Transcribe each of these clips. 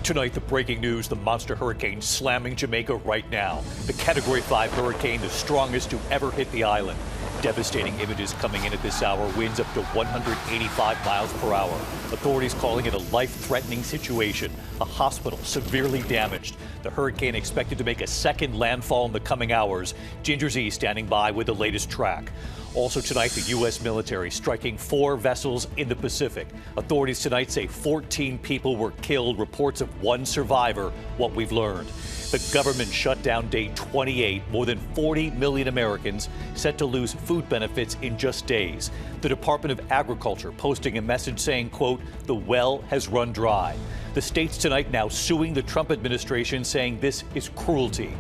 Tonight, the breaking news, the monster hurricane slamming Jamaica right now. The Category 5 hurricane, the strongest to ever hit the island. Devastating images coming in at this hour, winds up to 185 miles per hour. Authorities calling it a life-threatening situation. A hospital severely damaged. The hurricane expected to make a second landfall in the coming hours. Ginger Z standing by with the latest track. Also tonight, the U.S. military striking 4 vessels in the Pacific. Authorities tonight say 14 people were killed. Reports of 1 survivor, what we've learned. The government shut down day 28. More than 40 million Americans set to lose food benefits in just days. The Department of Agriculture posting a message saying, quote, the well has run dry. The states tonight now suing the Trump administration, saying this is cruelty.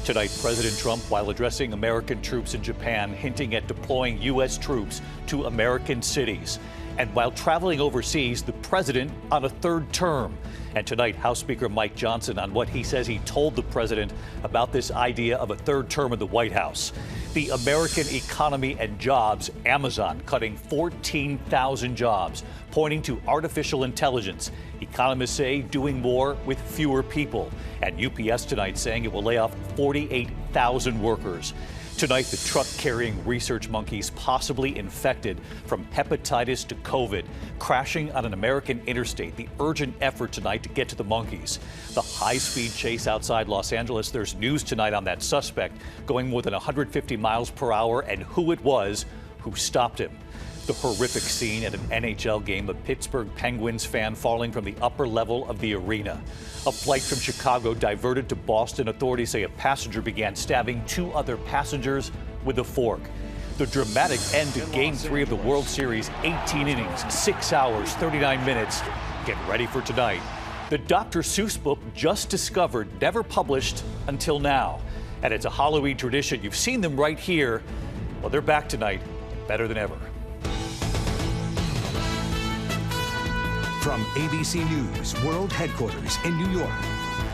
Tonight, President Trump, while addressing American troops in Japan, hinting at deploying U.S. troops to American cities. And while traveling overseas, the president on a 3rd term. And tonight, House Speaker Mike Johnson on what he says he told the president about this idea of a 3rd term in the White House. The American economy and jobs, Amazon cutting 14,000 jobs, pointing to artificial intelligence. Economists say doing more with fewer people. And UPS tonight saying it will lay off 48,000 workers. Tonight, the truck carrying research monkeys possibly infected from hepatitis to COVID, crashing on an American interstate. The urgent effort tonight to get to the monkeys. The high-speed chase outside Los Angeles. There's news tonight on that suspect going more than 150 miles per hour and who it was who stopped him. The horrific scene at an NHL game, a Pittsburgh Penguins fan falling from the upper level of the arena. A flight from Chicago diverted to Boston. Authorities say a passenger began stabbing 2 other passengers with a fork. The dramatic end to Game 3 of the World Series, 18 innings, 6 hours, 39 minutes. Get ready for tonight. The Dr. Seuss book just discovered, never published until now. And it's a Halloween tradition. You've seen them right here. Well, they're back tonight, better than ever. From ABC News World Headquarters in New York,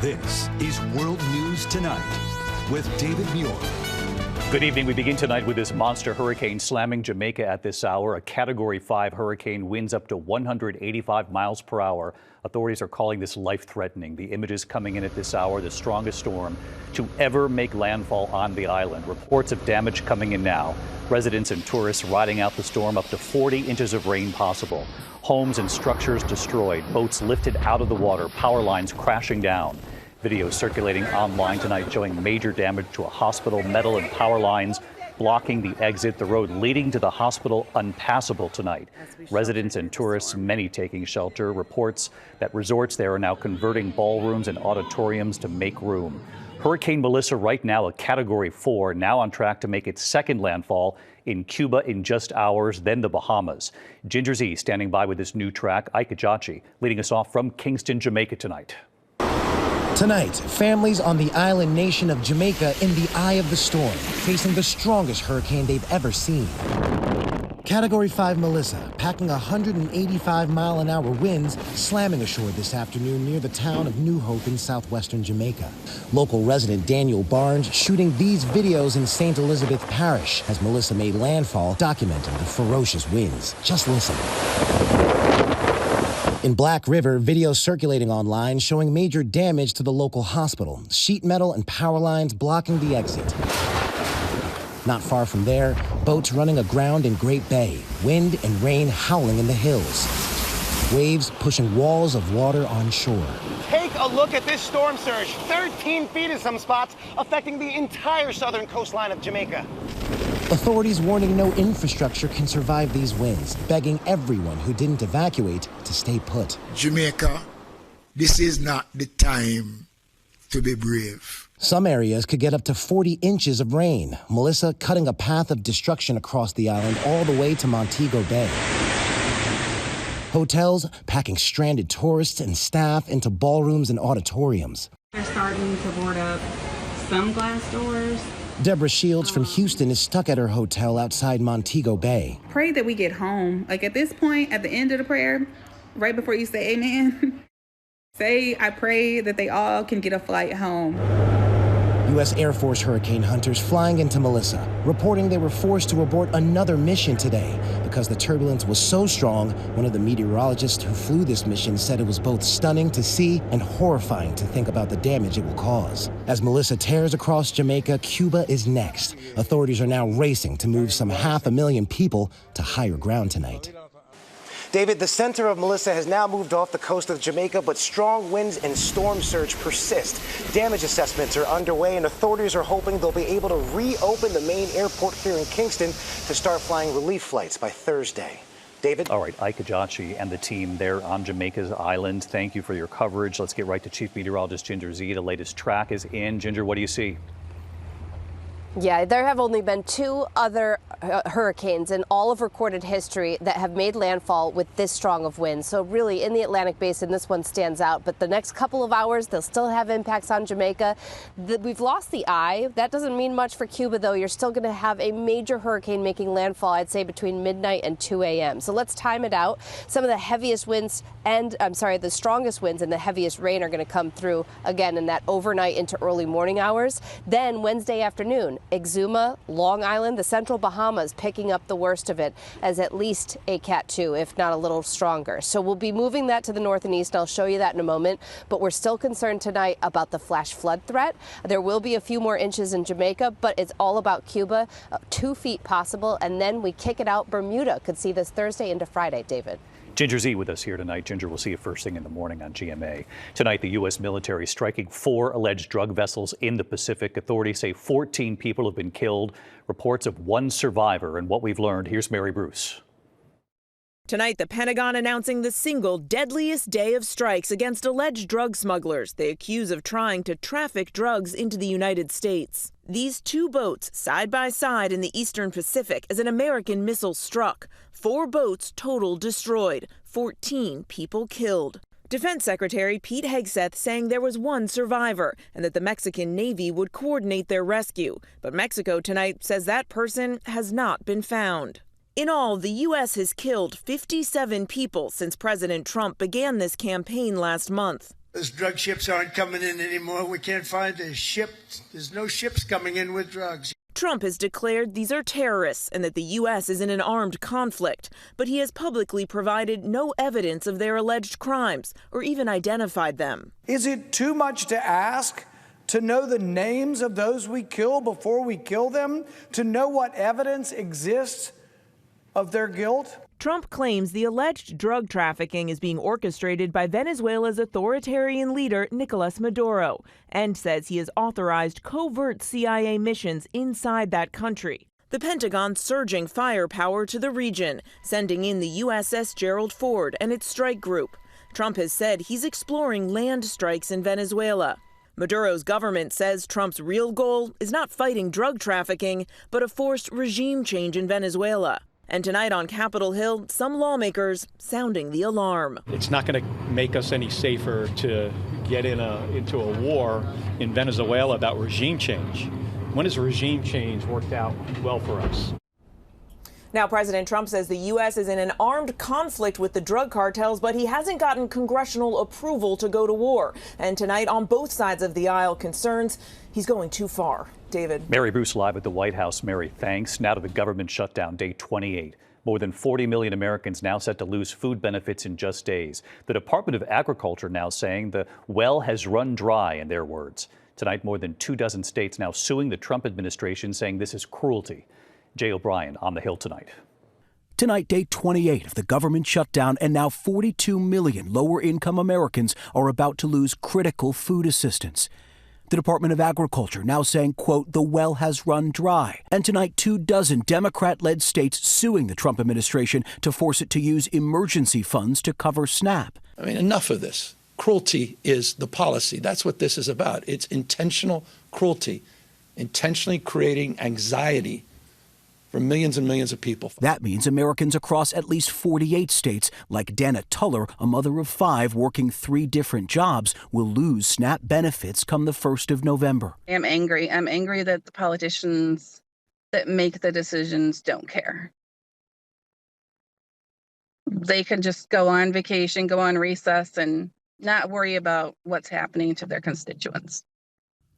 this is World News Tonight with David Muir. Good evening. We begin tonight with this monster hurricane slamming Jamaica at this hour. A Category 5 hurricane, winds up to 185 miles per hour. Authorities are calling this life-threatening. The images coming in at this hour, the strongest storm to ever make landfall on the island. Reports of damage coming in now. Residents and tourists riding out the storm, up to 40 inches of rain possible. Homes and structures destroyed, boats lifted out of the water, power lines crashing down. Video circulating online tonight showing major damage to a hospital, metal and power lines blocking the exit, the road leading to the hospital unpassable tonight. Residents and tourists, many taking shelter. Reports that resorts there are now converting ballrooms and auditoriums to make room. Hurricane Melissa right now a Category 4, now on track to make its 2nd landfall in Cuba in just hours, then the Bahamas. Ginger Z standing by with this new track. Ike Ejiochi leading us off from Kingston, Jamaica tonight. Tonight, families on the island nation of Jamaica in the eye of the storm, facing the strongest hurricane they've ever seen. Category 5 Melissa, packing 185-mile-an-hour winds, slamming ashore this afternoon near the town of New Hope in southwestern Jamaica. Local resident Daniel Barnes shooting these videos in St. Elizabeth Parish as Melissa made landfall, documenting the ferocious winds. Just listen. In Black River, videos circulating online showing major damage to the local hospital, sheet metal and power lines blocking the exit. Not far from there, boats running aground in Great Bay, wind and rain howling in the hills. Waves pushing walls of water on shore. Take a look at this storm surge, 13 feet in some spots, affecting the entire southern coastline of Jamaica. Authorities warning no infrastructure can survive these winds, begging everyone who didn't evacuate to stay put. Jamaica, this is not the time to be brave. Some areas could get up to 40 inches of rain. Melissa cutting a path of destruction across the island all the way to Montego Bay. Hotels packing stranded tourists and staff into ballrooms and auditoriums. They're starting to board up some glass doors. Deborah Shields from Houston is stuck at her hotel outside Montego Bay. Pray that we get home. Like at this point, at the end of the prayer, right before you say amen, say, I pray that they all can get a flight home. U.S. Air Force hurricane hunters flying into Melissa, reporting they were forced to abort another mission today because the turbulence was so strong. One of the meteorologists who flew this mission said it was both stunning to see and horrifying to think about the damage it will cause. As Melissa tears across Jamaica, Cuba is next. Authorities are now racing to move some 500,000 people to higher ground tonight. David, the center of Melissa has now moved off the coast of Jamaica, but strong winds and storm surge persist. Damage assessments are underway, and authorities are hoping they'll be able to reopen the main airport here in Kingston to start flying relief flights by Thursday. David? All right, Ike Ejiochi and the team there on Jamaica's island, thank you for your coverage. Let's get right to Chief Meteorologist Ginger Z. The latest track is in. Ginger, what do you see? Yeah, there have only been 2 other hurricanes in all of recorded history that have made landfall with this strong of winds. So really, in the Atlantic Basin, this one stands out. But the next couple of hours, they'll still have impacts on Jamaica. We've lost the eye. That doesn't mean much for Cuba, though. You're still going to have a major hurricane making landfall, I'd say, between midnight and 2 a.m. So let's time it out. Some of the heaviest winds the strongest winds and the heaviest rain are going to come through again in that overnight into early morning hours. Then Wednesday afternoon, Exuma, Long Island, the central Bahamas picking up the worst of it as at least a Cat 2, if not a little stronger. So we'll be moving that to the north and east. I'll show you that in a moment. But we're still concerned tonight about the flash flood threat. There will be a few more inches in Jamaica, but it's all about Cuba, 2 feet possible. And then we kick it out. Bermuda could see this Thursday into Friday, David. Ginger Z with us here tonight. Ginger, we'll see you first thing in the morning on GMA. Tonight, the U.S. military striking 4 alleged drug vessels in the Pacific. Authorities say 14 people have been killed. Reports of 1 survivor. And what we've learned, here's Mary Bruce. Tonight, the Pentagon announcing the single deadliest day of strikes against alleged drug smugglers they accuse of trying to traffic drugs into the United States. These 2 boats side by side in the eastern Pacific as an American missile struck. 4 boats total destroyed, 14 people killed. Defense Secretary Pete Hegseth saying there was 1 survivor and that the Mexican Navy would coordinate their rescue. But Mexico tonight says that person has not been found. In all, the U.S. has killed 57 people since President Trump began this campaign last month. Those drug ships aren't coming in anymore. We can't find a ship. There's no ships coming in with drugs. Trump has declared these are terrorists and that the U.S. is in an armed conflict, but he has publicly provided no evidence of their alleged crimes or even identified them. Is it too much to ask to know the names of those we kill before we kill them? To know what evidence exists of their guilt? Trump claims the alleged drug trafficking is being orchestrated by Venezuela's authoritarian leader Nicolas Maduro and says he has authorized covert CIA missions inside that country. The Pentagon surging firepower to the region, sending in the USS Gerald Ford and its strike group. Trump has said he's exploring land strikes in Venezuela. Maduro's government says Trump's real goal is not fighting drug trafficking, but a forced regime change in Venezuela. And tonight on Capitol Hill, some lawmakers sounding the alarm. It's not going to make us any safer to get into a war in Venezuela about regime change. When has regime change worked out well for us? Now, President Trump says the U.S. is in an armed conflict with the drug cartels, but he hasn't gotten congressional approval to go to war. And tonight, on both sides of the aisle, concerns he's going too far. David. Mary Bruce live at the White House. Mary, thanks. Now to the government shutdown, day 28. More than 40 million Americans now set to lose food benefits in just days. The Department of Agriculture now saying the well has run dry, in their words. Tonight, more than 24 states now suing the Trump administration, saying this is cruelty. Jay O'Brien on the Hill tonight. Tonight, day 28 of the government shutdown, and now 42 million lower-income Americans are about to lose critical food assistance. The Department of Agriculture now saying, quote, the well has run dry. And tonight, 24 Democrat-led states suing the Trump administration to force it to use emergency funds to cover SNAP. I mean, enough of this. Cruelty is the policy. That's what this is about. It's intentional cruelty, intentionally creating anxiety for millions and millions of people. That means Americans across at least 48 states, like Dana Tuller, a mother of 5 working 3 different jobs, will lose SNAP benefits come the 1st of November. I'm angry. I'm angry that the politicians that make the decisions don't care. They can just go on vacation, go on recess, and not worry about what's happening to their constituents.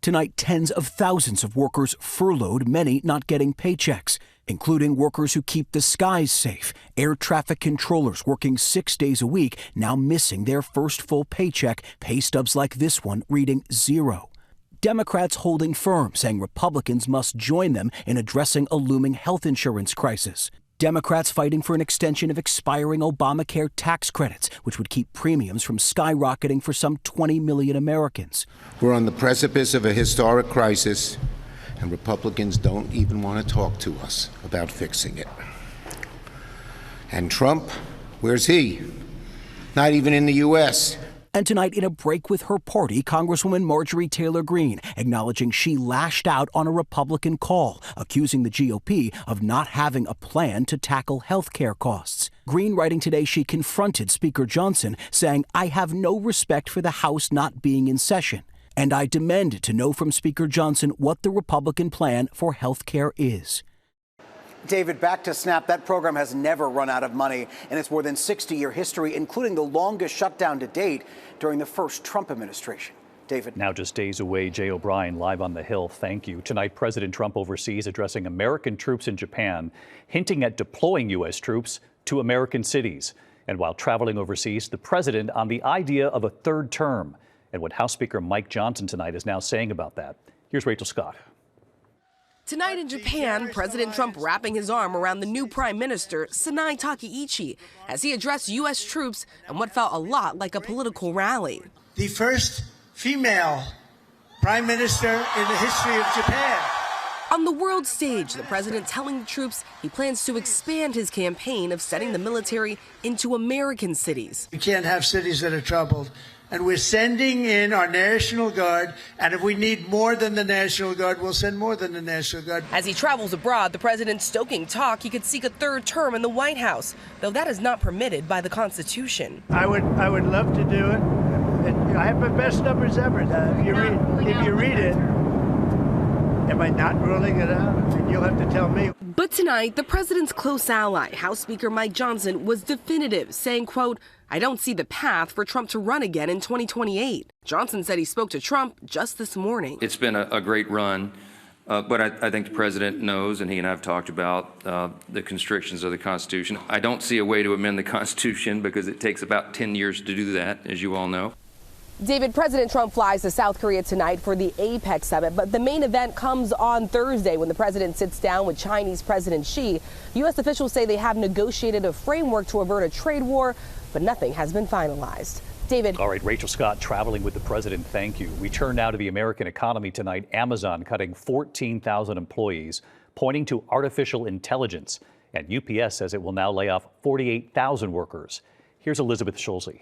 Tonight, tens of thousands of workers furloughed, many not getting paychecks, including workers who keep the skies safe. Air traffic controllers working 6 days a week, now missing their first full paycheck, pay stubs like this one reading zero. Democrats holding firm, saying Republicans must join them in addressing a looming health insurance crisis. Democrats fighting for an extension of expiring Obamacare tax credits, which would keep premiums from skyrocketing for some 20 million Americans. We're on the precipice of a historic crisis, and Republicans don't even want to talk to us about fixing it. And Trump, where's he? Not even in the U.S. And tonight, in a break with her party, Congresswoman Marjorie Taylor Greene acknowledging she lashed out on a Republican call, accusing the GOP of not having a plan to tackle health care costs. Greene writing today she confronted Speaker Johnson, saying, "I have no respect for the House not being in session, and I demanded to know from Speaker Johnson what the Republican plan for health care is." David, back to SNAP. That program has never run out of money in its more than 60-year history, including the longest shutdown to date during the first Trump administration. David. Now just days away, Jay O'Brien live on the Hill. Thank you. Tonight, President Trump overseas addressing American troops in Japan, hinting at deploying U.S. troops to American cities. And while traveling overseas, the president on the idea of a third term and what House Speaker Mike Johnson tonight is now saying about that. Here's Rachel Scott. Tonight in Japan, President Trump wrapping his arm around the new Prime Minister, Sanai Takaichi, as he addressed U.S. troops and what felt a lot like a political rally. The first female Prime Minister in the history of Japan. On the world stage, the president telling the troops he plans to expand his campaign of sending the military into American cities. We can't have cities that are troubled. And we're sending in our National Guard, and if we need more than the National Guard, we'll send more than the National Guard. As he travels abroad, the president stoking talk he could seek a third term in the White House, though that is not permitted by the Constitution. I would love to do it. I have my best numbers ever. If you read it, am I not ruling it out? You'll have to tell me. But tonight, the president's close ally, House Speaker Mike Johnson, was definitive, saying, quote, "I don't see the path for Trump to run again in 2028. Johnson said he spoke to Trump just this morning. It's been a great run, but I think the president knows, and he and I have talked about the constrictions of the Constitution. I don't see a way to amend the Constitution because it takes about 10 years to do that, as you all know. David, President Trump flies to South Korea tonight for the APEC summit, but the main event comes on Thursday when the president sits down with Chinese President Xi. U.S. officials say they have negotiated a framework to avert a trade war, but nothing has been finalized. David. All right, Rachel Scott traveling with the president. Thank you. We turn now to the American economy tonight. Amazon cutting 14,000 employees, pointing to artificial intelligence. And UPS says it will now lay off 48,000 workers. Here's Elizabeth Schulze.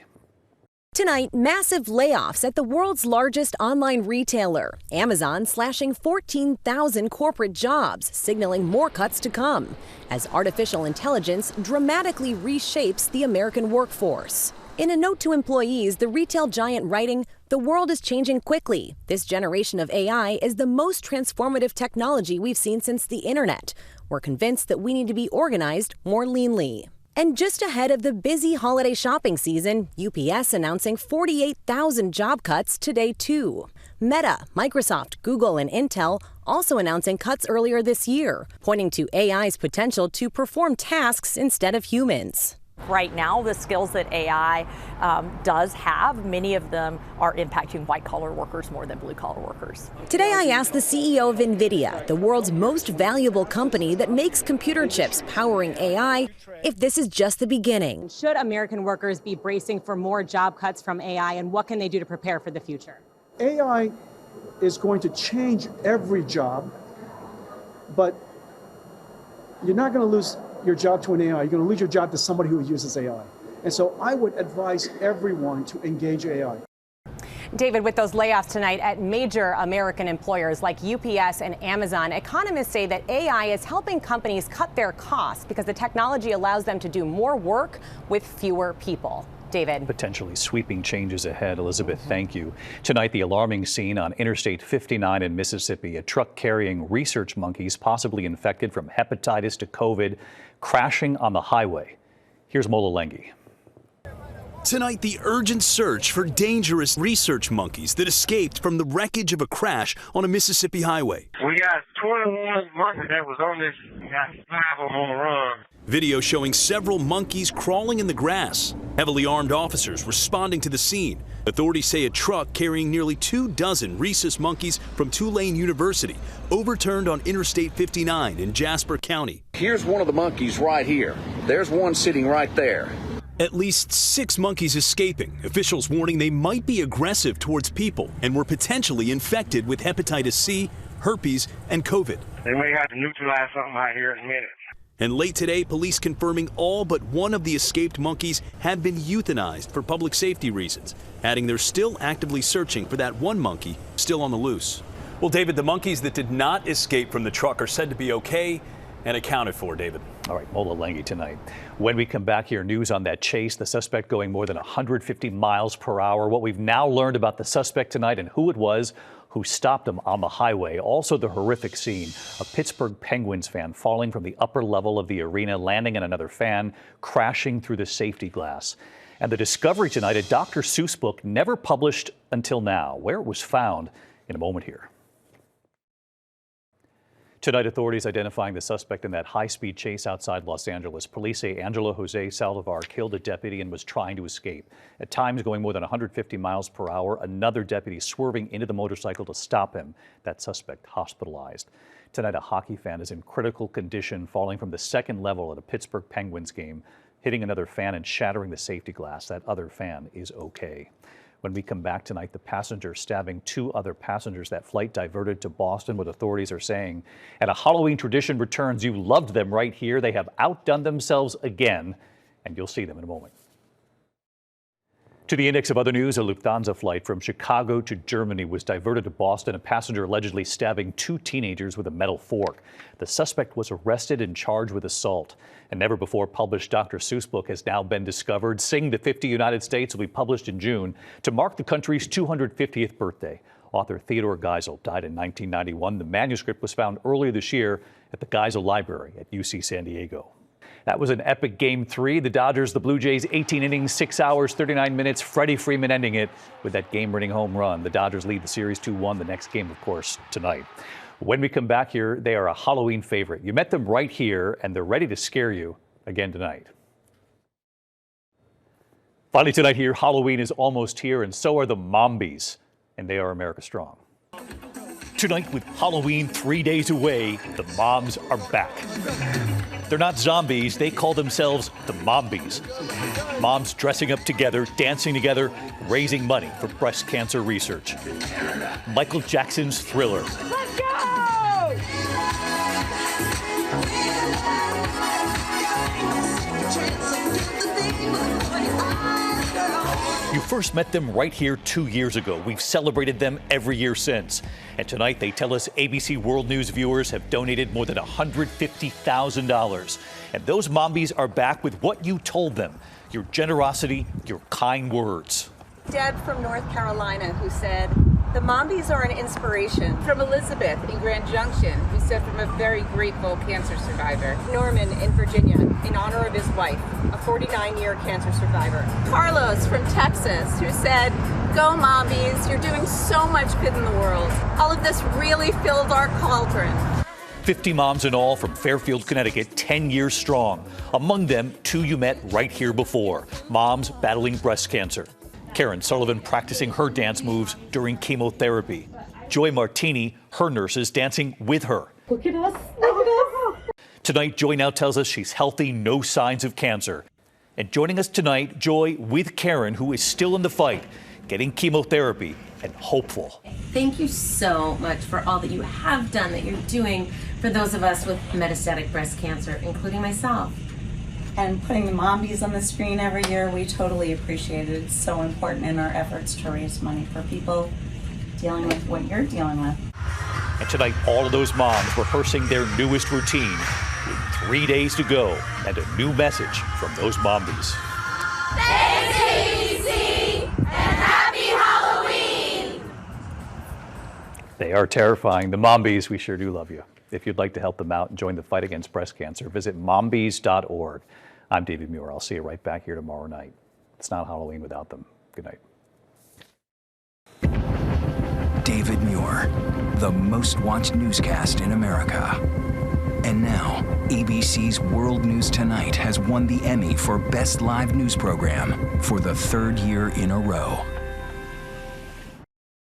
Tonight, massive layoffs at the world's largest online retailer. Amazon slashing 14,000 corporate jobs, signaling more cuts to come, as artificial intelligence dramatically reshapes the American workforce. In a note to employees, the retail giant writing, "The world is changing quickly. This generation of AI is the most transformative technology we've seen since the internet. We're convinced that we need to be organized more leanly." And just ahead of the busy holiday shopping season, UPS announcing 48,000 job cuts today, too. Meta, Microsoft, Google, and Intel also announcing cuts earlier this year, pointing to AI's potential to perform tasks instead of humans. Right now, the skills that AI does have, many of them are impacting white-collar workers more than blue-collar workers. Today, I asked the CEO of NVIDIA, the world's most valuable company that makes computer chips powering AI, if this is just the beginning. Should American workers be bracing for more job cuts from AI, and what can they do to prepare for the future? AI is going to change every job, but you're not going to lose your job to an AI. You're going to lose your job to somebody who uses AI. And so I would advise everyone to engage AI. David, with those layoffs tonight at major American employers like UPS and Amazon, economists say that AI is helping companies cut their costs because the technology allows them to do more work with fewer people. David. Potentially sweeping changes ahead. Elizabeth, thank you. Tonight, the alarming scene on Interstate 59 in Mississippi. A truck carrying research monkeys, possibly infected from hepatitis to COVID, crashing on the highway. Here's Mola Lenghi. Tonight, the urgent search for dangerous research monkeys that escaped from the wreckage of a crash on a Mississippi highway. We got 21 monkeys that was on this. We got 5 of them on the run. Video showing several monkeys crawling in the grass. Heavily armed officers responding to the scene. Authorities say a truck carrying nearly 24 rhesus monkeys from Tulane University overturned on Interstate 59 in Jasper County. Here's one of the monkeys right here. There's one sitting right there. At least 6 monkeys escaping. Officials warning they might be aggressive towards people and were potentially infected with hepatitis C, herpes, and COVID. They may have to neutralize something out here in a minute. And late today, police confirming all but one of the escaped monkeys have been euthanized for public safety reasons, adding they're still actively searching for that one monkey still on the loose. Well, David, the monkeys that did not escape from the truck are said to be okay and accounted for, David. All right, Mola Lenghi tonight. When we come back here, news on that chase, the suspect going more than 150 miles per hour. What we've now learned about the suspect tonight and who it was who stopped him on the highway. Also the horrific scene, a Pittsburgh Penguins fan falling from the upper level of the arena, landing on another fan, crashing through the safety glass. And the discovery tonight, a Dr. Seuss book never published until now. Where it was found in a moment here. Tonight, authorities identifying the suspect in that high-speed chase outside Los Angeles. Police say Angelo Jose Saldivar killed a deputy and was trying to escape. At times going more than 150 miles per hour, another deputy swerving into the motorcycle to stop him. That suspect hospitalized. Tonight, a hockey fan is in critical condition, falling from the second level at a Pittsburgh Penguins game, hitting another fan and shattering the safety glass. That other fan is okay. When we come back tonight, the passenger stabbing 2 other passengers. That flight diverted to Boston, what authorities are saying. And a Halloween tradition returns. You loved them right here. They have outdone themselves again, and you'll see them in a moment. To the index of other news, a Lufthansa flight from Chicago to Germany was diverted to Boston, a passenger allegedly stabbing 2 teenagers with a metal fork. The suspect was arrested and charged with assault. A never before published Dr. Seuss book has now been discovered. Sing the 50 United States will be published in June to mark the country's 250th birthday. Author Theodore Geisel died in 1991. The manuscript was found earlier this year at the Geisel Library at UC San Diego. That was an epic Game 3. The Dodgers, the Blue Jays, 18 innings, 6 hours, 39 minutes. Freddie Freeman ending it with that game-winning home run. The Dodgers lead the series 2-1. The next game, of course, tonight. When we come back here, they are a Halloween favorite. You met them right here, and they're ready to scare you again tonight. Finally tonight here, Halloween is almost here, and so are the MOMbies, and they are America Strong. Tonight, with Halloween 3 days away, the moms are back. They're not zombies, they call themselves the MOMbies. Moms dressing up together, dancing together, raising money for breast cancer research. Michael Jackson's Thriller. Let's go! You first met them right here 2 years ago. We've celebrated them every year since. And tonight they tell us ABC World News viewers have donated more than $150,000. And those MOMbies are back with what you told them, your generosity, your kind words. Deb from North Carolina who said, the MOMbies are an inspiration. From Elizabeth in Grand Junction, who said from a very grateful cancer survivor. Norman in Virginia, in honor of his wife, a 49-year cancer survivor. Carlos from Texas, who said, go MOMbies, you're doing so much good in the world. All of this really filled our cauldron. 50 moms in all from Fairfield, Connecticut, 10 years strong. Among them, 2 you met right here before, moms battling breast cancer. Karen Sullivan practicing her dance moves during chemotherapy. Joy Martini, her nurses dancing with her. Look at us, look at us. Tonight, Joy now tells us she's healthy, no signs of cancer. And joining us tonight, Joy with Karen, who is still in the fight, getting chemotherapy and hopeful. Thank you so much for all that you have done, that you're doing for those of us with metastatic breast cancer, including myself. And putting the MOMbies on the screen every year, we totally appreciate it. It's so important in our efforts to raise money for people dealing with what you're dealing with. And tonight, all of those moms rehearsing their newest routine with 3 days to go and a new message from those MOMbies. Thanks, ABC, and happy Halloween! They are terrifying. The MOMbies, we sure do love you. If you'd like to help them out and join the fight against breast cancer, visit MOMbies.org. I'm David Muir. I'll see you right back here tomorrow night. it's not Halloween without them. Good night. David Muir, the most watched newscast in America. And now, ABC's World News Tonight has won the Emmy for Best Live News Program for the third year in a row.